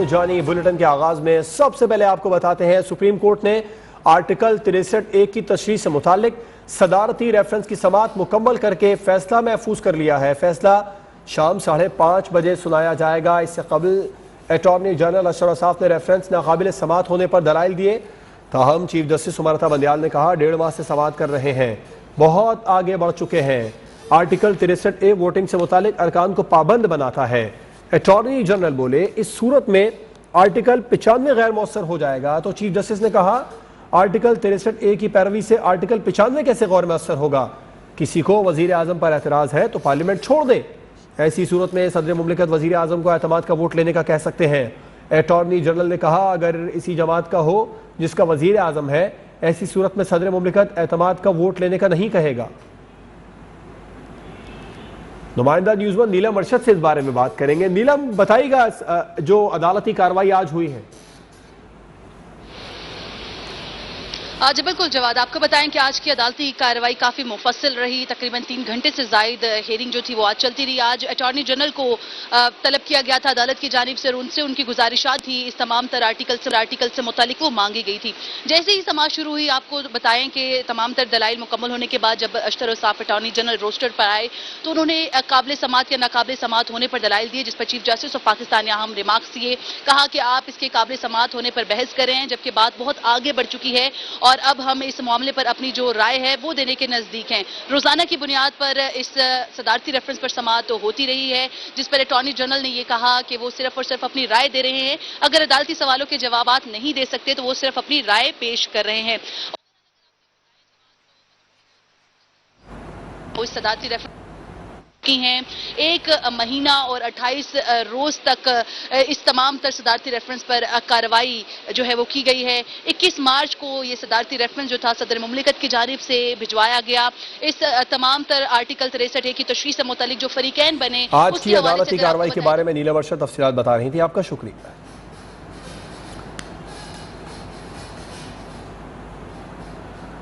جانی بلیٹن کے آغاز میں سب سے پہلے آپ کو بتاتے ہیں سپریم کورٹ نے آرٹیکل 63(a) کی تشریح سے متعلق صدارتی ریفرنس کی سماعت مکمل کر کے فیصلہ محفوظ کر لیا ہے۔ فیصلہ شام 5:30 بجے سنایا جائے گا۔ اس سے قبل اٹارنی جنرل اشرف صاحب نے ریفرنس ناقابل سماعت ہونے پر دلائل دیے، تاہم چیف جسٹس امرتا بندیال نے کہا 1.5 ماہ سے سماعت کر رہے ہیں، بہت آگے بڑھ چکے ہیں۔ آرٹیکل 63(a) ووٹنگ سے متعلق ارکان کو پابند بناتا ہے۔ اٹارنی جنرل بولے اس صورت میں آرٹیکل 95 غیر مؤثر ہو جائے گا، تو چیف جسٹس نے کہا آرٹیکل 63(a) کی پیروی سے آرٹیکل 95 کیسے غیر مؤثر ہوگا؟ کسی کو وزیر اعظم پر اعتراض ہے تو پارلیمنٹ چھوڑ دے، ایسی صورت میں صدر مملکت وزیر اعظم کو اعتماد کا ووٹ لینے کا کہہ سکتے ہیں۔ اٹارنی جنرل نے کہا اگر اسی جماعت کا ہو جس کا وزیر اعظم ہے، ایسی صورت میں صدر مملکت اعتماد کا ووٹ لینے کا نہیں کہے گا۔ نمائندہ نیوز ون نیلم ارشد سے اس بارے میں بات کریں گے۔ نیلم بتائیے گا جو عدالتی کارروائی آج ہوئی ہے۔ جی بالکل جواد، آپ کو بتائیں کہ آج کی عدالتی کارروائی کافی مفصل رہی، تقریباً 3 گھنٹے سے زائد ہیرنگ جو تھی وہ آج چلتی رہی۔ آج اٹارنی جنرل کو طلب کیا گیا تھا عدالت کی جانب سے، اور ان سے ان کی گزارشات تھی اس تمام تر آرٹیکل سے متعلق وہ مانگی گئی تھی۔ جیسے ہی سماعت شروع ہوئی، آپ کو بتائیں کہ تمام تر دلائل مکمل ہونے کے بعد جب اشرف صاحب اٹارنی جنرل روسٹر پر آئے تو انہوں نے قابل سماعت یا ناقابل سماعت ہونے پر دلائل دیے، جس پر چیف جسٹس آف پاکستان نے اہم ریمارکس دیے، کہا کہ آپ اس کے قابل سماعت ہونے پر بحث کر رہے ہیں جبکہ بات بہت آگے بڑھ چکی ہے اور اب ہم اس معاملے پر اپنی جو رائے ہے وہ دینے کے نزدیک ہیں۔ روزانہ کی بنیاد پر اس صدارتی ریفرنس پر سماعت ہوتی رہی ہے، جس پر اٹارنی جنرل نے یہ کہا کہ وہ صرف اور صرف اپنی رائے دے رہے ہیں، اگر عدالتی سوالوں کے جوابات نہیں دے سکتے تو وہ صرف اپنی رائے پیش کر رہے ہیں۔ اس صدارتی ریفرنس کی ہیں 1 مہینہ اور 28 روز تک اس تمام تر صدارتی ریفرنس پر کارروائی جو ہے وہ کی گئی ہے۔ 21 مارچ کو یہ صدارتی ریفرنس جو تھا صدر مملکت کی جانب سے بھجوایا گیا۔ اس تمام تر آرٹیکل 63(a) کی تشریح سے متعلق جو فریقین بنے آج کی عدالتی کارروائی کے بارے میں نیلم ارشد تفصیلات بتا رہی تھی، آپ کا شکریہ۔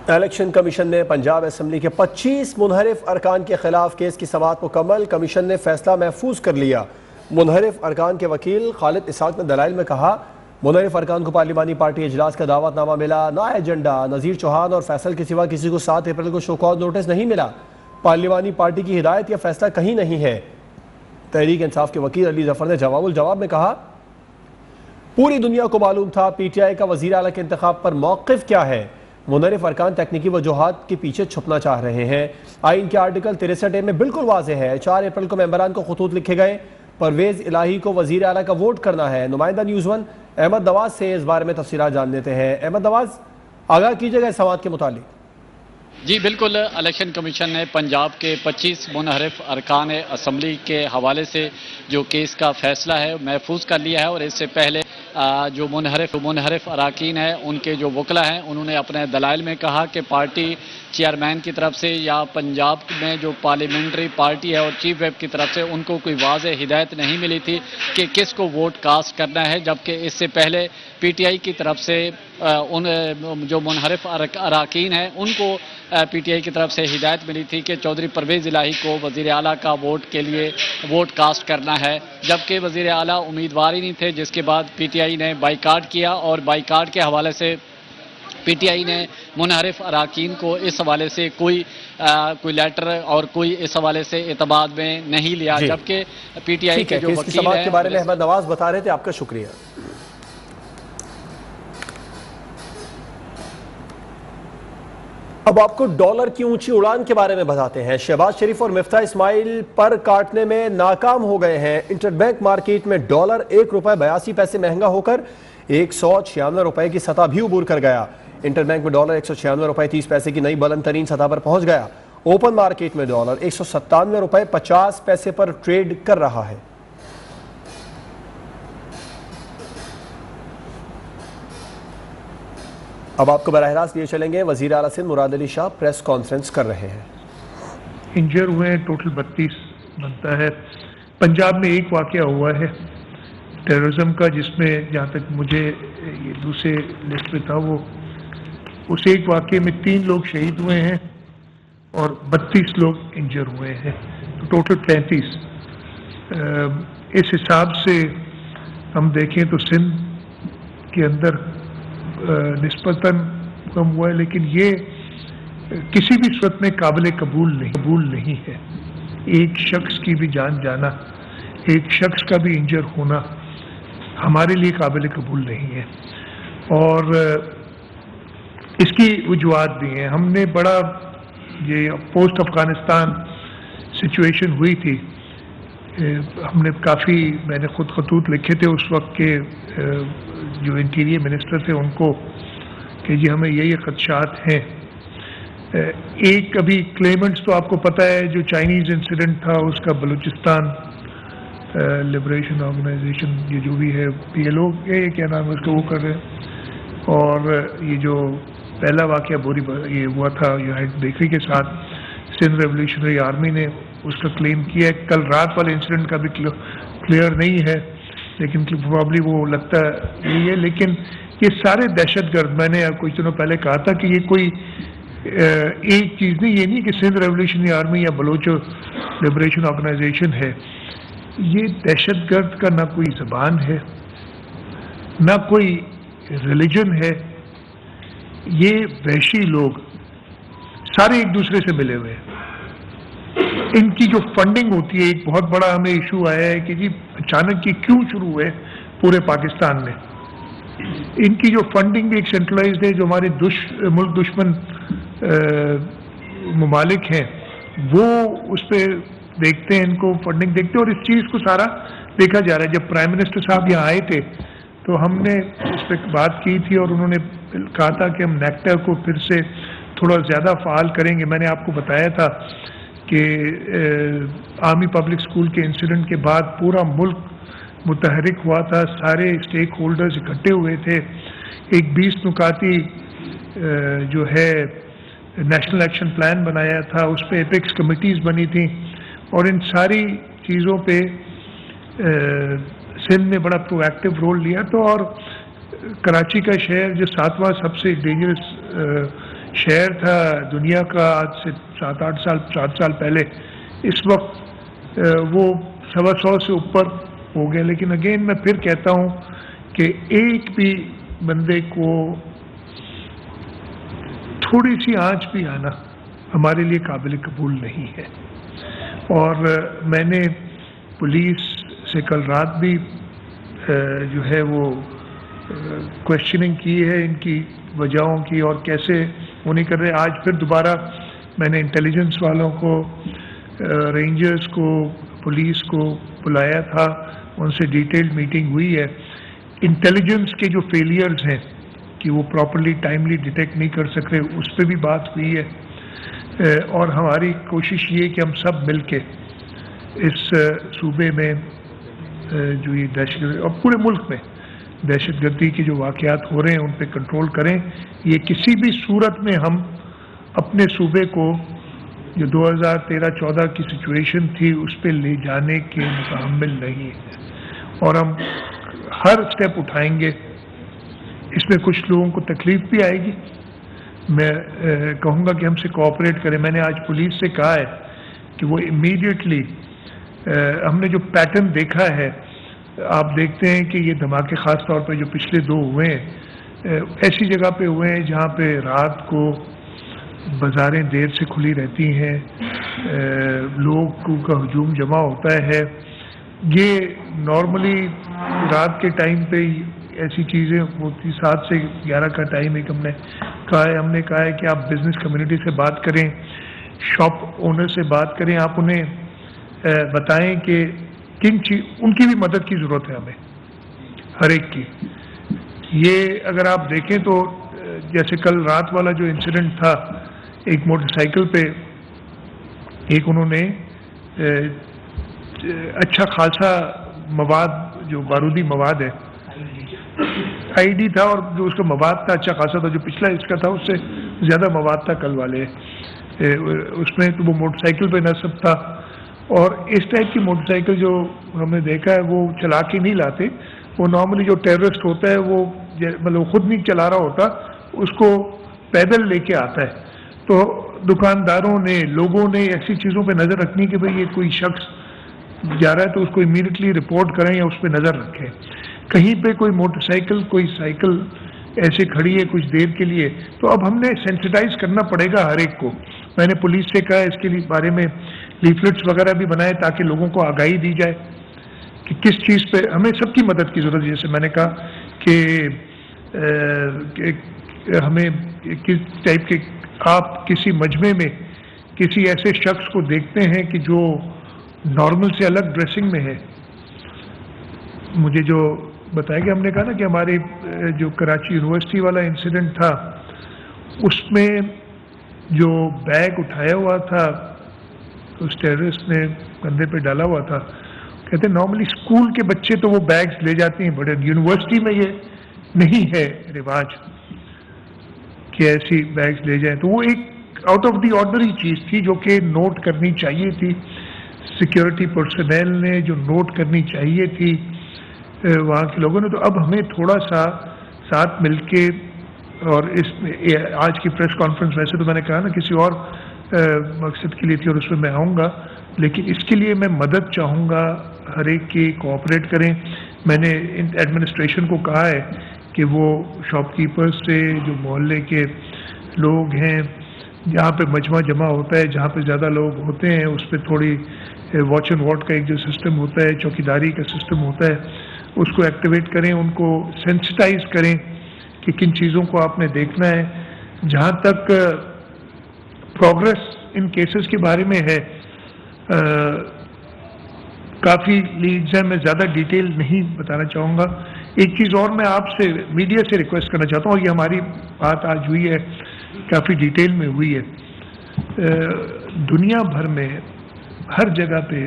الیکشن کمیشن نے پنجاب اسمبلی کے 25 منحرف ارکان کے خلاف کیس کی سماعت مکمل، کمیشن نے فیصلہ محفوظ کر لیا۔ منحرف ارکان کے وکیل خالد اسحاق نے دلائل میں کہا منحرف ارکان کو پارلیمانی پارٹی اجلاس کا دعوت نامہ ملا، نہ ایجنڈا، نذیر چوہان اور فیصل کے سوا کسی کو 7 اپریل کو شو کاز نوٹس نہیں ملا، پارلیمانی پارٹی کی ہدایت یا فیصلہ کہیں نہیں ہے۔ تحریک انصاف کے وکیل علی ظفر نے الجواب میں کہا پوری دنیا کو معلوم تھا پی ٹی آئی کا وزیر اعلیٰ کے انتخاب پر موقف کیا ہے، منحرف ارکان تکنیکی وجوہات کے پیچھے چھپنا چاہ رہے ہیں۔ آئین کے آرٹیکل 63(a) میں بالکل واضح ہے، 4 اپریل کو ممبران کو خطوط لکھے گئے، پرویز الہی کو وزیر اعلیٰ کا ووٹ کرنا ہے۔ نمائندہ نیوز ون احمد نواز سے اس بارے میں تفصیلات جان لیتے ہیں۔ احمد نواز، آگاہ کیجئے گا اس سماعت کے متعلق۔ جی بالکل، الیکشن کمیشن نے پنجاب کے 25 منحرف ارکان اسمبلی کے حوالے سے جو کیس کا فیصلہ ہے محفوظ کر لیا ہے، اور اس سے پہلے جو منحرف اراکین ہیں ان کے جو وکلا ہیں انہوں نے اپنے دلائل میں کہا کہ پارٹی چیئرمین کی طرف سے یا پنجاب میں جو پارلیمنٹری پارٹی ہے اور چیف ویپ کی طرف سے ان کو کوئی واضح ہدایت نہیں ملی تھی کہ کس کو ووٹ کاسٹ کرنا ہے، جبکہ اس سے پہلے پی ٹی آئی کی طرف سے ان جو منحرف اراکین ہیں ان کو پی ٹی آئی کی طرف سے ہدایت ملی تھی کہ چودھری پرویز الہی کو وزیر اعلیٰ کا ووٹ کے لیے ووٹ کاسٹ کرنا ہے، جبکہ وزیر اعلیٰ امیدوار ہی نہیں تھے، جس کے بعد پی ٹی آئی نے بائیکاٹ کیا، اور بائیکاٹ کے حوالے سے پی ٹی آئی نے منحرف اراکین کو اس حوالے سے کوئی لیٹر اور کوئی اس حوالے سے اعتماد میں نہیں لیا، جبکہ پی ٹی آئی کے جو وکیل ہیں کے بارے میں احمد نواز بتا رہے تھے، آپ کا شکریہ۔ اب آپ کو ڈالر کی اونچی اڑان کے بارے میں بتاتے ہیں۔ شہباز شریف اور مفتاح اسماعیل پر کاٹنے میں ناکام ہو گئے ہیں۔ انٹر بینک مارکیٹ میں ڈالر 1 روپے 82 پیسے مہنگا ہو کر 196 روپے کی سطح بھی عبور کر گیا۔ انٹر بینک میں ڈالر 196 روپے 30 پیسے کی نئی بلند ترین سطح پر پہنچ گیا۔ اوپن مارکیٹ میں ڈالر 197 روپے 50 پیسے پر ٹریڈ کر رہا ہے۔ اب آپ کو براہ راست لیے چلیں گے، وزیر اعلیٰ سندھ مراد علی شاہ پریس کانفرنس کر رہے ہیں۔ انجر ہوئے ہیں، ٹوٹل 32 بنتا ہے۔ پنجاب میں ایک واقعہ ہوا ہے ٹیررزم کا، جس میں جہاں تک مجھے یہ دوسرے لسٹ میں تھا، وہ اس ایک واقعے میں 3 لوگ شہید ہوئے ہیں اور 32 لوگ انجر ہوئے ہیں، تو ٹوٹل 35۔ اس حساب سے ہم دیکھیں تو سندھ کے اندر نسبتاً کم ہوا ہے، لیکن یہ کسی بھی صورت میں قابل قبول نہیں ہے۔ ایک شخص کی بھی جان جانا، ایک شخص کا بھی انجر ہونا ہمارے لیے قابل قبول نہیں ہے، اور اس کی وجوہات بھی ہیں۔ ہم نے بڑا یہ پوسٹ افغانستان سچویشن ہوئی تھی، ہم نے کافی، میں نے خود خطوط لکھے تھے اس وقت کے جو انٹیریئر منسٹر تھے ان کو، کہ جی ہمیں یہ خدشات ہیں۔ ایک ابھی کلیمنٹس تو آپ کو پتہ ہے، جو چائنیز انسیڈنٹ تھا اس کا بلوچستان لبریشن آرگنائزیشن، یہ جو بھی ہے یہ لوگ یہ کیا نام ہے اس کا وہ کر رہے ہیں، اور یہ جو پہلا واقعہ یہ ہوا تھا یونائٹڈ بیکری کے ساتھ، سندھ ریولیوشنری آرمی نے اس کا کلیم کیا ہے۔ کل رات والے انسیڈنٹ کا بھی کلیئر نہیں ہے، لیکن پرابلی وہ لگتا ہے یہی ہے۔ لیکن یہ سارے دہشت گرد، میں نے کچھ دنوں پہلے کہا تھا کہ یہ کوئی ایک چیز نہیں، یہ نہیں کہ سندھ ریولیوشنری آرمی یا بلوچ لبریشن آرگنائزیشن ہے، یہ دہشت گرد کا نہ کوئی زبان ہے، نہ کوئی ریلیجن ہے، یہ وحشی لوگ سارے ایک دوسرے سے ملے ہوئے ہیں۔ ان کی جو فنڈنگ ہوتی ہے، ایک بہت بڑا ہمیں ایشو آیا ہے کہ جی اچانک یہ کیوں شروع ہوئے پورے پاکستان میں۔ ان کی جو فنڈنگ بھی ایک سینٹرلائزڈ ہے، جو ہمارے ملک دشمن ممالک ہیں وہ اس پہ دیکھتے ہیں، ان کو فنڈنگ دیکھتے ہیں، اور اس چیز کو سارا دیکھا جا رہا ہے۔ جب پرائم منسٹر صاحب یہاں آئے تھے تو ہم نے اس پہ بات کی تھی، اور انہوں نے کہا تھا کہ ہم نیکٹا کو پھر سے تھوڑا زیادہ فعال کریں گے۔ میں نے آپ کو بتایا تھا کہ آرمی پبلک اسکول کے انسیڈنٹ کے بعد پورا ملک متحرک ہوا تھا، سارے اسٹیک ہولڈرز اکٹھے ہوئے تھے، ایک 20 نکاتی جو ہے نیشنل ایکشن پلان بنایا تھا، اس پہ ایپیکس کمیٹیز بنی تھیں، اور ان ساری چیزوں پہ سندھ نے بڑا پرو ایکٹیو رول لیا۔ تو اور کراچی کا شہر جو 7واں سب سے ڈینجرس شہر تھا دنیا کا آج سے 7 سال پہلے، اس وقت وہ 125 سے اوپر ہو گیا۔ لیکن اگین میں پھر کہتا ہوں کہ ایک بھی بندے کو تھوڑی سی آنچ بھی آنا ہمارے لیے قابل قبول نہیں ہے۔ اور میں نے پولیس سے کل رات بھی جو ہے وہ کویشچننگ کی ہے ان کی وجہوں کی اور کیسے وہ نہیں کر رہے۔ آج پھر دوبارہ میں نے انٹیلیجنس والوں کو، رینجرز کو، پولیس کو بلایا تھا، ان سے ڈیٹیلڈ میٹنگ ہوئی ہے۔ انٹیلیجنس کے جو فیلیئرز ہیں کہ وہ پراپرلی ٹائملی ڈیٹیکٹ نہیں کر سکتے، اس پہ بھی بات ہوئی ہے، اور ہماری کوشش یہ ہے کہ ہم سب مل کے اس صوبے میں جو یہ دہشت گردی اور پورے ملک میں دہشت گردی کے جو واقعات ہو رہے ہیں ان پہ کنٹرول کریں۔ یہ کسی بھی صورت میں ہم اپنے صوبے کو جو 2013-14 کی سچویشن تھی اس پہ لے جانے کے متحمل نہیں ہیں، اور ہم ہر سٹیپ اٹھائیں گے۔ اس میں کچھ لوگوں کو تکلیف بھی آئے گی، میں کہوں گا کہ ہم سے کوآپریٹ کریں۔ میں نے آج پولیس سے کہا ہے کہ وہ امیڈیٹلی، ہم نے جو پیٹرن دیکھا ہے، آپ دیکھتے ہیں کہ یہ دھماکے خاص طور پہ جو پچھلے 2 ہوئے ہیں ایسی جگہ پہ ہوئے ہیں جہاں پہ رات کو بازاریں دیر سے کھلی رہتی ہیں، لوگوں کا ہجوم جمع ہوتا ہے۔ یہ نارملی رات کے ٹائم پہ ایسی چیزیں ہوتی، 7 سے 11 کا ٹائم ایک ہم نے کہا ہے کہ آپ بزنس کمیونٹی سے بات کریں، شاپ اونر سے بات کریں، آپ انہیں بتائیں کہ ان کی بھی مدد کی ضرورت ہے ہمیں، ہر ایک کی۔ یہ اگر آپ دیکھیں تو جیسے کل رات والا جو انسیڈنٹ تھا، ایک موٹر سائیکل پہ ایک انہوں نے اچھا خاصا مواد، جو بارودی مواد ہے، آئی ڈی تھا، اور جو اس کا مواد تھا اچھا خاصا تھا، جو پچھلا اس کا تھا اس سے زیادہ مواد تھا کل والے اس میں، تو وہ موٹر سائیکل پہ نصب تھا۔ اور اس ٹائپ کی موٹر سائیکل جو ہم نے دیکھا ہے وہ چلا کے نہیں لاتے، وہ نارملی جو ٹیررسٹ ہوتا ہے وہ مطلب خود نہیں چلا رہا ہوتا، اس کو پیدل لے کے آتا ہے۔ تو دکانداروں نے، لوگوں نے ایسی چیزوں پہ نظر رکھنی کہ بھئی یہ کوئی شخص جا رہا ہے تو اس کو امیڈیٹلی رپورٹ کریں یا اس پہ نظر رکھیں۔ کہیں پہ کوئی موٹر سائیکل کوئی سائیکل ایسے کھڑی ہے کچھ دیر کے لیے تو اب ہم نے سینسٹائز کرنا پڑے گا ہر ایک کو. میں نے پولیس سے کہا اس کے بارے میں لیفلٹس وغیرہ بھی بنائے تاکہ لوگوں کو آگاہی دی جائے کہ کس چیز پہ ہمیں سب کی مدد کی ضرورت ہے. جیسے میں نے کہا کہ ہمیں کس ٹائپ کے آپ کسی مجمع میں کسی ایسے شخص کو دیکھتے ہیں کہ جو نارمل سے الگ ڈریسنگ میں ہے. مجھے جو بتایا گیا ہم نے کہا نا کہ ہمارے جو کراچی یونیورسٹی والا انسیڈنٹ تھا اس میں جو بیگ اٹھایا ہوا تھا اس ٹیررسٹ نے کندھے پہ ڈالا ہوا تھا. کہتے ہیں نارملی اسکول کے بچے تو وہ بیگز لے جاتے ہیں بڑے یونیورسٹی میں یہ نہیں ہے رواج کہ ایسی بیگز لے جائیں. تو وہ ایک آؤٹ آف دی آرڈنری چیز تھی جو کہ نوٹ کرنی چاہیے تھی سیکیورٹی پرسنل نے جو نوٹ کرنی چاہیے تھی وہاں کے لوگوں نے. تو اب ہمیں تھوڑا سا ساتھ مل کے اور اس میں آج کی پریس کانفرنس ویسے تو میں نے کہا نا کسی اور مقصد کے لیے تھی اور اس میں آؤں گا لیکن اس کے لیے میں مدد چاہوں گا ہر ایک کی کوآپریٹ کریں. میں نے ایڈمنسٹریشن کو کہا ہے کہ وہ شاپ کیپرز سے جو محلے کے لوگ ہیں جہاں پہ مجمع جمع ہوتا ہے جہاں پہ زیادہ لوگ ہوتے ہیں اس پہ تھوڑی واچ اینڈ واٹ کا ایک جو سسٹم ہوتا ہے چوکیداری کا سسٹم ہوتا ہے اس کو ایکٹیویٹ کریں ان کو سینسٹائز کریں کہ کن چیزوں کو آپ نے دیکھنا ہے. جہاں تک پروگرس ان کیسز کے بارے میں ہے کافی لیڈز ہیں میں زیادہ ڈیٹیل نہیں بتانا چاہوں گا. ایک چیز اور میں آپ سے میڈیا سے ریکویسٹ کرنا چاہتا ہوں اور یہ ہماری بات آج ہوئی ہے کافی ڈیٹیل میں ہوئی ہے. دنیا بھر میں ہر جگہ پہ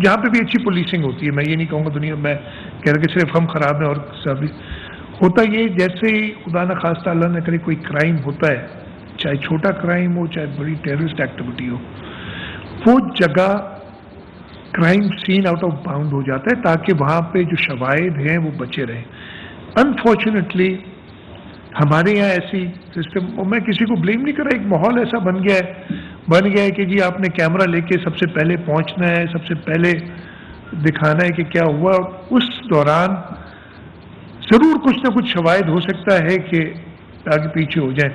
جہاں پہ بھی اچھی پولیسنگ ہوتی ہے میں یہ نہیں کہوں گا دنیا میں کہہ رہا کہ صرف ہم خراب ہیں اور سب ہوتا یہ جیسے ہی خدا نہ خواستہ اللہ نہ کرے کوئی کرائم ہوتا ہے چاہے چھوٹا کرائم ہو چاہے بڑی ٹیررسٹ ایکٹیویٹی ہو وہ جگہ crime scene out of bound ہو جاتا ہے تاکہ وہاں پہ جو شواہد ہیں وہ بچے رہیں. انفارچونیٹلی ہمارے یہاں ایسی سسٹم اور میں کسی کو بلیم نہیں کر رہا ایک ماحول ایسا بن گیا ہے کہ جی آپ نے کیمرہ لے کے سب سے پہلے پہنچنا ہے سب سے پہلے دکھانا ہے کہ کیا ہوا. اس دوران ضرور کچھ نہ کچھ شواہد ہو سکتا ہے کہ آگے پیچھے ہو جائیں.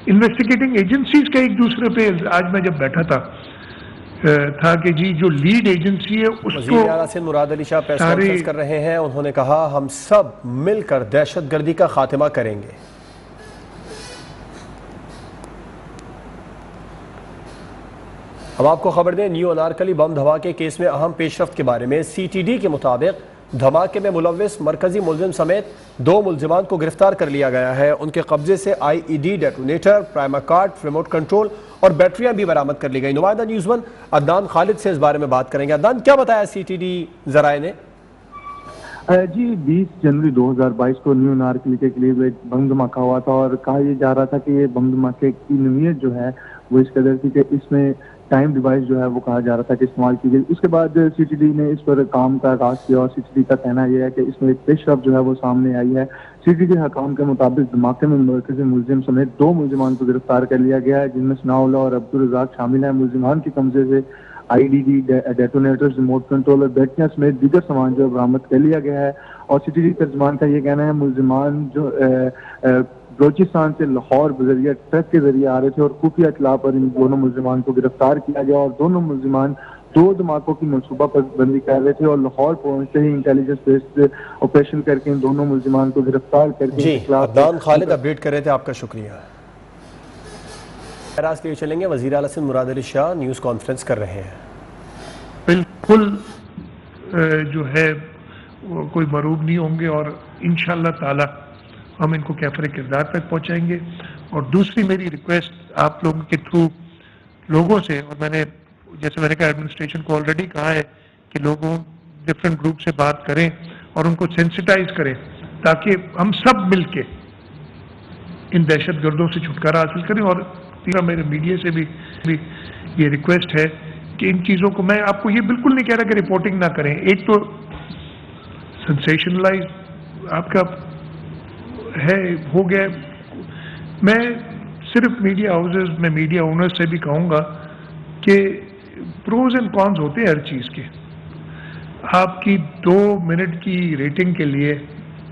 انویسٹیگیٹنگ ایجنسیز کا ایک دوسرے پہ آج میں جب بیٹھا تھا کہ جی جو لیڈ ایجنسی ہے اس کو وزیر اعلیٰ سندھ مراد علی شاہ پریس کانفرنس کر رہے ہیں. انہوں نے کہا ہم سب مل کر دہشت گردی کا خاتمہ کریں گے. اب آپ کو خبر دیں نیو انارکلی بم دھماکے کیس میں اہم پیش رفت کے بارے میں. سی ٹی ڈی کے مطابق دھماکے میں ملوث مرکزی ملزم سمیت 2 ملزمان کو گرفتار کر لیا گیا ہے. ان کے قبضے سے I E D detonator primer cord remote control اور بیٹریاں بھی برآمد کر لی گئی. نمائندہ نیوز ون عدنان خالد سے اس بارے میں بات کریں گے. عدنان کیا بتایا سی ٹی ڈی ذرائع نے؟ جی 20 جنوری 2022 کو نیو انارکلی کے قریب ایک بم دھماکہ ہوا تھا اور کہا یہ جا رہا تھا کہ یہ بم دھماکے کی نوعیت جو ہے وہ اس قدر تھی کہ اس میں ٹائم ڈیوائس جو ہے وہ کہا جا رہا تھا کہ استعمال کی گئی. اس کے بعد سی ٹی ڈی نے اس پر کام کا آغاز کیا اور سی ٹی ڈی کا کہنا یہ ہے کہ اس میں ایک پیش رفت جو ہے وہ سامنے آئی ہے. سی ٹی ڈی حکام کے مطابق دھماکے میں مرکزی ملزم سمیت 2 ملزمان کو گرفتار کر لیا گیا ہے جن میں ثناء اللہ اور عبدالرزاق شامل ہیں. ملزمان کے قبضے سے I D D detonator remote control اور بیٹریاں سمیت دیگر سامان جو برآمد کر لیا گیا ہے. اور سی ٹی ڈی ترجمان کا یہ کہنا ہے ملزمان جو بلوچستان سے لاہور بذریعہ ٹرک کے ذریعے آ رہے تھے اور خفیہ اطلاع پر ان دونوں ملزمان کو گرفتار کیا گیا اور دونوں ملزمان 2 دھماکوں کی منصوبہ بندی کر رہے تھے اور لاہور پہنچتے ہی انٹیلیجنس بیسڈ آپریشن کر کے ان دونوں ملزمان کو گرفتار کر کے جی عدنان خالد اپڈیٹ کر رہے تھے. آپ کا شکریہ. راز کے لیے چلیں گے. وزیر اعلیٰ سندھ مراد علی شاہ نیوز کانفرنس کر رہے ہیں. بالکل جو ہے کوئی مروب نہیں ہوں گے اور انشاءاللہ تعالی ہم ان کو کیفر کردار تک پہنچائیں گے. اور دوسری میری ریکویسٹ آپ لوگوں کے تھرو لوگوں سے اور میں نے جیسے میں نے کہا ایڈمنسٹریشن کو آلریڈی کہا ہے کہ لوگوں ڈفرینٹ گروپ سے بات کریں اور ان کو سینسٹائز کریں تاکہ ہم سب مل کے ان دہشت گردوں سے چھٹکارا حاصل کریں. اور تیسرا میرے میڈیا سے بھی یہ ریکویسٹ ہے کہ ان چیزوں کو میں آپ کو یہ بالکل نہیں کہہ رہا کہ رپورٹنگ نہ کریں. ایک تو سنسیشنلائز آپ کا ہے ہو گیا. میں صرف میڈیا ہاؤسز میں میڈیا اونرز سے بھی کہوں گا کہ پروز اینڈ کونز ہوتے ہیں ہر چیز کے. آپ کی 2 منٹ کی ریٹنگ کے لیے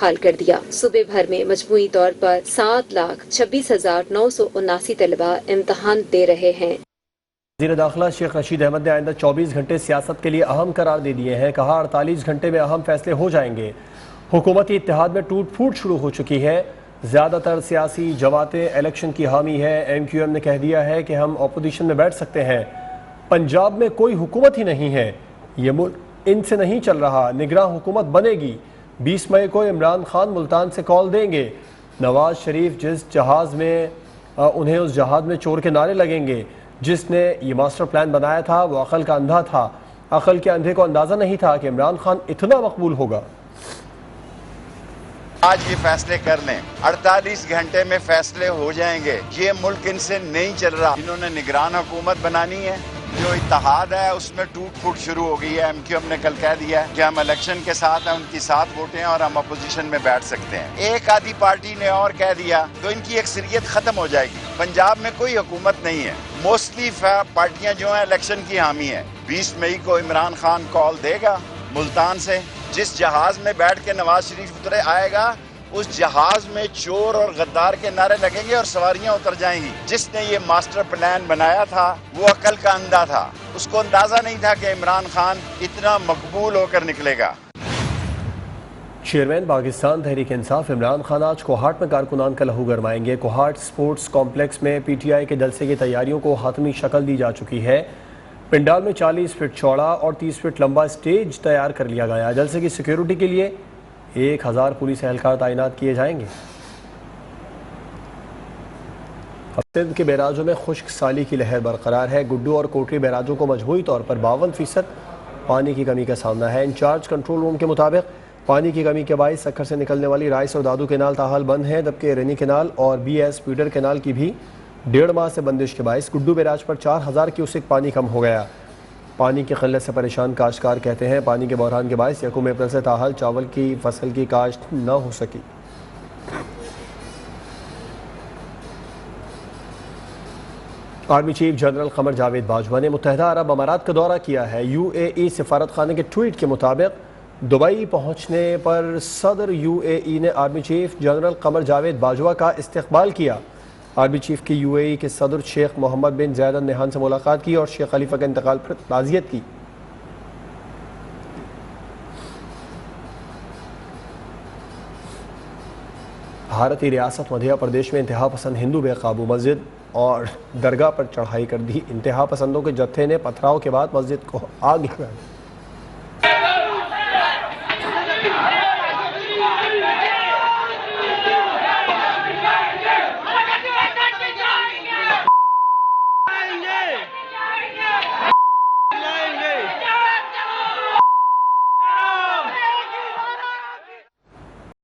حال کر دیا۔ صوبے بھر میں مجموعی طور پر 7,26,979 طلبہ امتحان دے رہے ہیں۔ وزیر داخلہ شیخ رشید احمد نے آئندہ 24 گھنٹے سیاست کے لیے اہم قرار دے دیے ہیں۔ کہا 48 گھنٹے میں اہم فیصلے ہو جائیں گے۔ حکومتی اتحاد میں ٹوٹ پھوٹ شروع ہو چکی ہے۔ زیادہ تر سیاسی جماعتیں الیکشن کی حامی ہیں۔ MQM نے کہہ دیا ہے کہ ہم اپوزیشن میں بیٹھ سکتے ہیں۔ پنجاب میں کوئی حکومت ہی نہیں ہے، یہ ملک ان سے نہیں چل رہا، نگراں حکومت بنے گی۔ 20 مئی کو عمران خان ملتان سے کال دیں گے۔ نواز شریف جس جہاز میں انہیں اس جہاز میں چور کے نعرے لگیں گے۔ جس نے یہ ماسٹر پلان بنایا تھا وہ عقل کا اندھا تھا۔ عقل کے اندھے کو اندازہ نہیں تھا کہ عمران خان اتنا مقبول ہوگا۔ آج یہ فیصلے کر لیں، 48 گھنٹے میں فیصلے ہو جائیں گے۔ یہ ملک ان سے نہیں چل رہا۔ انہوں نے نگران حکومت بنانی ہے، جو اتحاد ہے اس میں ٹوٹ پھوٹ شروع ہو گئی ہے۔ MQM نے کل کہہ دیا ہے کہ ہم الیکشن کے ساتھ ہیں، ان کی ساتھ ووٹیں اور ہم اپوزیشن میں بیٹھ سکتے ہیں۔ ایک آدھی پارٹی نے اور کہہ دیا تو ان کی اکثریت ختم ہو جائے گی۔ پنجاب میں کوئی حکومت نہیں ہے۔ موسٹلی پارٹیاں جو ہیں الیکشن کی حامی ہیں۔ 20 مئی کو عمران خان کال دے گا ملتان سے، جس جہاز میں بیٹھ کے نواز شریف اترے آئے گا اس جہاز میں چور اور غدار کے نعرے لگیں گے اور سواریاں اتر جائیں گی۔ جس نے یہ ماسٹر پلان بنایا تھا وہ عقل کا اندھا تھا، اس کو اندازہ نہیں تھا کہ عمران خان اتنا مقبول ہو کر نکلے گا۔ چیئرمین پاکستان تحریک انصاف عمران خان آج کوہاٹ میں کارکنان کا لہو گرمائیں گے۔ کوہاٹ سپورٹس کمپلیکس میں PTI کے جلسے کی تیاریوں کو حتمی شکل دی جا چکی ہے۔ پنڈال میں 40 فٹ چوڑا اور 30 فٹ لمبا اسٹیج تیار کر لیا گیا۔ جلسے کی سیکیورٹی کے لیے 1000 پولیس اہلکار تعینات کیے جائیں گے۔ سندھ کے بیراجوں میں خشک سالی کی لہر برقرار ہے۔ گڈو اور کوٹری بیراجوں کو مجموعی طور پر 52% پانی کی کمی کا سامنا ہے۔ انچارج کنٹرول روم کے مطابق پانی کی کمی کے باعث سکھر سے نکلنے والی رائس اور دادو کینال تاحال بند ہیں، جبکہ رینی کینال اور BS پیڈر کینال کی بھی 1.5 ماہ سے بندش کے باعث گڈو بیراج پر 4000 کیوسک پانی کم ہو گیا۔ پانی کی قلت سے پریشان کاشتکار کہتے ہیں پانی کے بحران کے باعث 1 اپریل سے تاحال چاول کی فصل کی کاشت نہ ہو سکی۔ Army chief general Qamar Javed Bajwa نے متحدہ عرب امارات کا دورہ کیا ہے۔ UAE سفارت خانے کے ٹویٹ کے مطابق دبئی پہنچنے پر صدر UAE نے army chief general Qamar Javed Bajwa کا استقبال کیا۔ آرمی چیف کی UAE کے صدر شیخ محمد بن زاید ال نہیان سے ملاقات کی اور شیخ خلیفہ کے انتقال پر تعزیت کی۔ بھارتی ریاست مدھیہ پردیش میں انتہا پسند ہندو بے قابو مسجد اور درگاہ پر چڑھائی کر دی۔ انتہا پسندوں کے جتھے نے پتھراؤ کے بعد مسجد کو آگ لگا دی۔